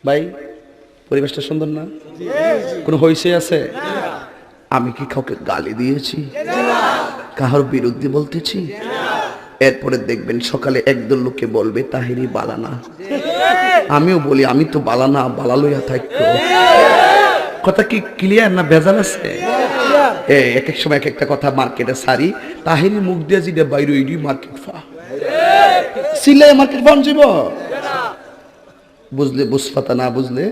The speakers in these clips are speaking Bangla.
ভাই পরিবেশটা সুন্দর না? কোনো হইছে আছে? আমি কি কাউকে গালি দিয়েছি? কাহার বিরুদ্ধে বলতেছি? এরপরে দেখবেন সকালে একদল লোকে বলবে তাহিরি বালানা। আমিও বলি আমি তো বালানা, বালা লইয়া থাকতো। কথা কি ক্লিয়ার না ভেজাল আছে? এক এক সময় এক একটা কথা মার্কেটে সারি, তাহিরি মুখ দিয়ে যেটা বাইরে ওইডি মার্কেট ফা সিলাই মার্কেট ফান যাব। বুঝলে বুঝফাতা, না বুঝলে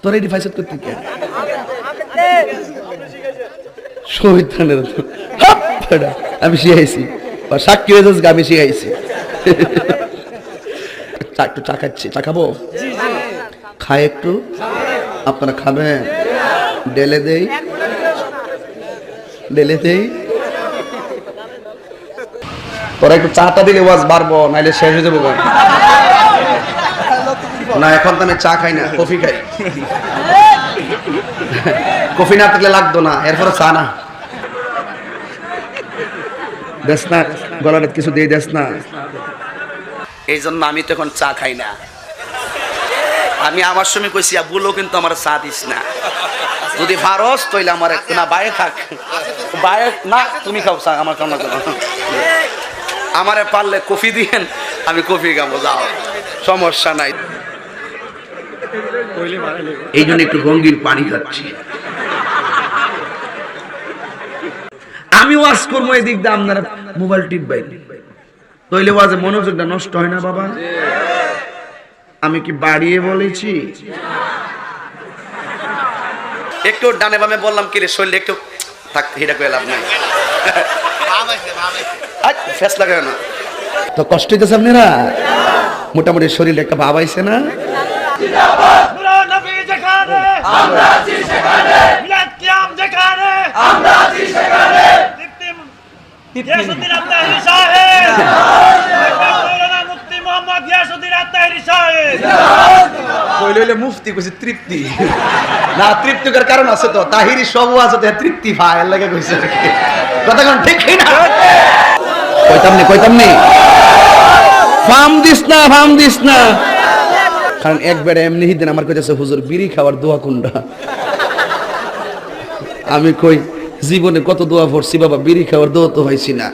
তোর এডি ফাইসাত করতে কে শহীদানের আমি শিখাইছি, সাক্ষী হয়ে যাস আমি শিখাইছি। একটু চা খাচ্ছি, চা খাবো? খায় একটু, আপনারা খাবেন? ডেলে দেই, ডেলে দেই। তোরা একটু চাটা দিলে ওয়াজ বাড়বো, নাইলে শেষ হয়ে যাবো। না এখন তো আমি চা খাই না, কফি খাই। কফি না থাকলে লাগতো না, এরপরে চা না দেশ না, গলাটা কিছু দিয়ে দেশ না। এই জন্য আমি তো এখন চা খাই না। আমি আমার সময় কইছি বলো, কিন্তু আমার চা দিস না। যদি ভারস তৈলে আমার না বাইরে থাক, বাইরে না তুমি খাও চা, আমার কামনা করো। আমারে পারলে কফি দিয়েন, আমি কফি খাবো, যাও সমস্যা নাই। এই জন্য একটু গঙ্গির পানি খাচ্ছি। আমি ওয়াজ করবো এদিক দিয়ে আপনারা মোবাইল টিপবাই, তৈলে ওয়াজে মনোযোগটা নষ্ট হয় না বাবা? আমি কি বাড়িয়ে বলেছি? একটু ডানে বামে বললাম কি রে, শরীরে একটু থাক, এটা করে লাভ নাই। ফেস লাগায় না তো, কষ্ট হইতেছে আপনারা? মোটামুটি শরীরে একটা ভাব আইছে না? মুফতি কইছে তৃপ্তি না, তৃপ্তিকর কারণ আছে তো, তাহিরি সব আছে তো, তৃপ্তি ভাই লাগে কইছে। কথা কোন ঠিক না? কইতাম নি ফার্ম দিস না, ফার্ম দিস না। কারণ একবারে এমনি দিন আমার কইতেছে হুজুর বিড়ি খাওয়ার দোয়া কোনটা? আমি কই জীবনে কত দোয়া পড়ছি বাবা, বিড়ি খাওয়ার দোয়া তো হইছি না।